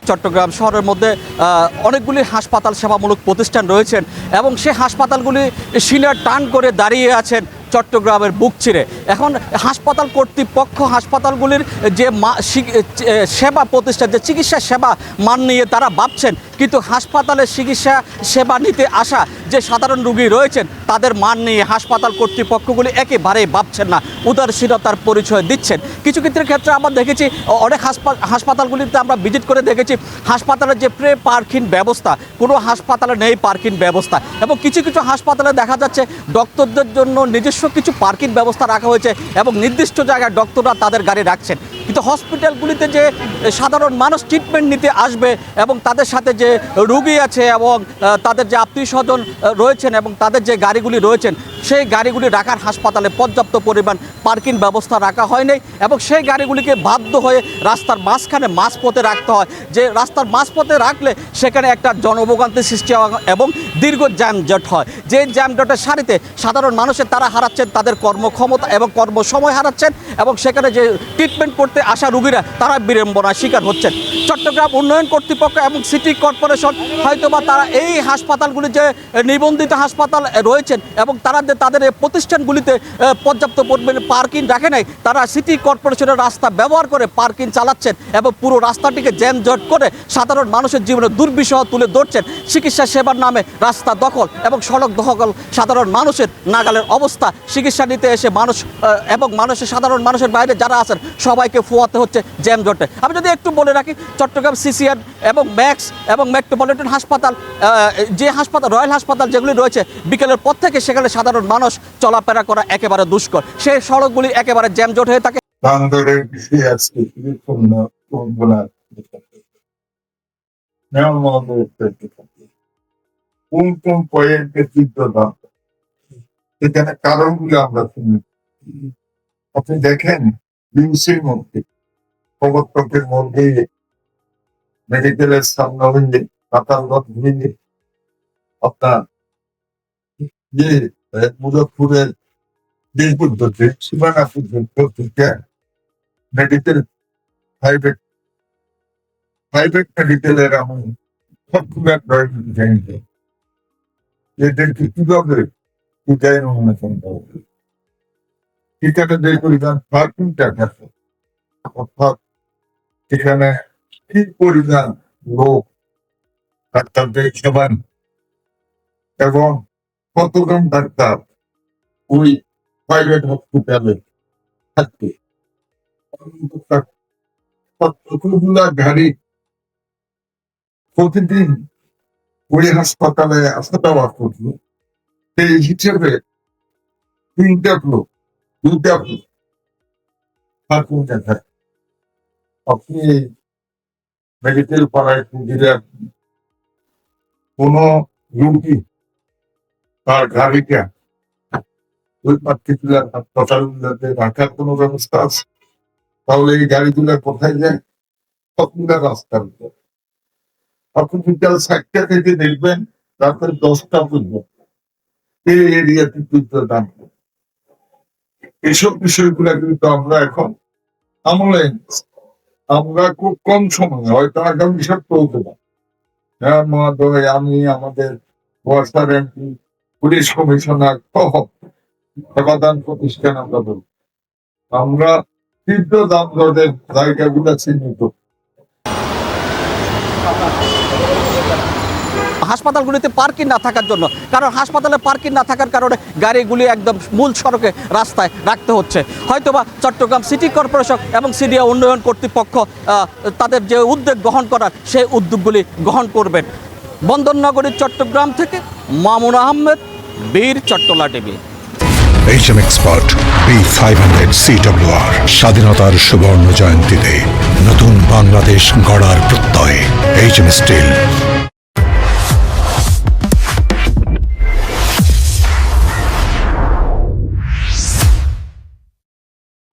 চট্টগ্রাম শহরের মধ্যে অনেকগুলি হাসপাতাল সেবামূলক প্রতিষ্ঠান রয়েছেন এবং সেই হাসপাতালগুলি শিলার টান করে দাঁড়িয়ে আছেন চট্টগ্রামের বুক চিরে। এখন হাসপাতাল কর্তৃপক্ষ হাসপাতালগুলির যে সেবা প্রতিষ্ঠান, যে চিকিৎসা সেবা মান নিয়ে তারা ভাবছেন, কিন্তু হাসপাতালের চিকিৎসা সেবা নিতে আসা যে সাধারণ রোগী রয়েছেন তাদের মান নিয়ে হাসপাতাল কর্তৃপক্ষগুলি একেবারেই ভাবছেন না, উদাসীনতার পরিচয় দিচ্ছেন। কিছু ক্ষেত্রে আমরা দেখেছি অনেক হাসপাতালগুলিতে আমরা ভিজিট করে দেখেছি হাসপাতালের যে প্রে পার্কিং ব্যবস্থা, কোনো হাসপাতালে নেই পার্কিং ব্যবস্থা, এবং কিছু হাসপাতালে দেখা যাচ্ছে ডক্টরদের জন্য নিজস্ব কিছু পার্কিং ব্যবস্থা রাখা হয়েছে এবং নির্দিষ্ট জায়গায় ডক্টররা তাদের গাড়ি রাখছেন। কিন্তু হসপিটালগুলিতে যে সাধারণ মানুষ ট্রিটমেন্ট নিতে আসবে এবং তাদের সাথে যে রোগী আছে এবং তাদের যে আত্মীয় স্বজন রয়েছেন এবং তাদের যে গাড়িগুলি রয়েছেন, সেই গাড়িগুলি রাখার হাসপাতালে পর্যাপ্ত পরিমাণ পার্কিং ব্যবস্থা রাখা হয়নি এবং সেই গাড়িগুলিকে বাধ্য হয়ে রাস্তার মাঝখানে মাঝপথে রাখতে হয়। যে রাস্তার মাঝপথে রাখলে সেখানে একটা জনভোগান্তি সৃষ্টি হয় এবং দীর্ঘ যানজট হয়। যে যানজটের সারিতে সাধারণ মানুষের তারা হারাচ্ছেন তাদের কর্মক্ষমতা এবং কর্মসময় হারাচ্ছেন এবং সেখানে যে ট্রিটমেন্ট করতে আসা রোগীরা তারা বিড়ম্বনার শিকার হচ্ছেন। চট্টগ্রাম উন্নয়ন কর্তৃপক্ষ এবং সিটি কর্পোরেশন হয়তোবা তারা এই হাসপাতালগুলি যে নিবন্ধিত হাসপাতাল রয়েছেন এবং তাদের এই প্রতিষ্ঠানগুলিতে পর্যাপ্ত পরিমাণে পার্কিং রাখে নাই, তারা সিটি কর্পোরেশনের রাস্তা ব্যবহার করে পার্কিং চালাচ্ছেন এবং পুরো রাস্তাটিকে জ্যামজট করে সাধারণ মানুষের জীবনে দুর্বিষহ তুলে ধরছেন। চিকিৎসা সেবার নামে রাস্তা দখল এবং সড়ক দখল, সাধারণ মানুষের নাগালের অবস্থা। চিকিৎসা নিতে এসে মানুষ এবং সাধারণ মানুষের বাইরে যারা আছেন সবাইকে ফোয়াতে হচ্ছে জ্যামজটে। আমি যদি একটু বলে রাখি, চট্টগ্রাম সিসিআর এবং ম্যাক্স এবং মেট্রোপলিটন হাসপাতাল, যে হাসপাতাল রয়্যাল হাসপাতাল যেগুলি রয়েছে, বিকেলের পর থেকে সেখানে সাধারণ মানুষ চলাফেরা করা একেবারে দুষ্কর। সেই সড়কগুলি একেবারে জ্যামজট হয়ে থাকে। এখানে কারণগুলো আমরা শুনি। আপনি দেখেন বিউসির মধ্যে, প্রবর্তকের মধ্যে, মেডিকেলের সামনে হইলে, কাতারগঞ্জ হইলে, আপনার মুজফ্ফরের দিন পদ্ধতি, সীমানা পদ্ধতিতে মেডিকেল প্রাইভেট মেডিকেলের আমি সবগুলো জানি এদেরকে কিভাবে এখানে যে পরিমাণ পার্কিংটা গেছে, অর্থাৎ এখানে কি পরিমাণ লোক ডাক্তারদের সেবা এবং কতজন ডাক্তার ওই প্রাইভেট হসপিটালে থাকবে, কতগুলা গাড়ি প্রতিদিন ওই হাসপাতালে আসা যাওয়া করবে, সেই হিসেবে দুইটা ফ্লোর পার্কিং দেখায়। আপনি মেডিকেল পাড়ায় দিলে কোন রোগী তার গাড়িটা ওই পার্টিকুলার হাসপাতালগুলোতে রাখার কোনো ব্যবস্থা আছে? তাহলে এই গাড়িগুলো কোথায় যায়? সবগুলা রাস্তার উপর। আপনি বিকাল 4টা থেকে দেখবেন রাতের 10টা পর্যন্ত এই এরিয়াতে দাম। এইসব বিষয়গুলা কিন্তু আমরা এখন আমলে আমরা খুব কম সময়ে হয়তো আগামী সপ্তাহ হতে পারি। হ্যাঁ মহোদয়, আমি আমাদের ওয়াসার এমপি, পুলিশ কমিশনার সহ সমাধান প্রতিষ্ঠান আমরা বলি, আমরা তীব্র যানজটের জায়গাগুলো চিহ্নিত। হাসপাতালগুলিতে পার্কিং না থাকার জন্য, কারণ হাসপাতালে পার্কিং না থাকার কারণে গাড়িগুলি একদম মূল সড়কে রাস্তায় রাখতে হচ্ছে। হয়তোবা চট্টগ্রাম সিটি কর্পোরেশন এবং সিডিএ উন্নয়ন কর্তৃপক্ষ তাদের যে উদ্যোগ গ্রহণ করার সেই উদ্যোগগুলি গ্রহণ করবেন। বন্দরনগরী চট্টগ্রাম থেকে মামুন আহমেদ, বীর Chattala TV. HM Expert B500 CWR স্বাধীনতার সুবর্ণ জয়ন্তীতে নতুন বাংলাদেশ গড়ার প্রত্যয় HM Steel।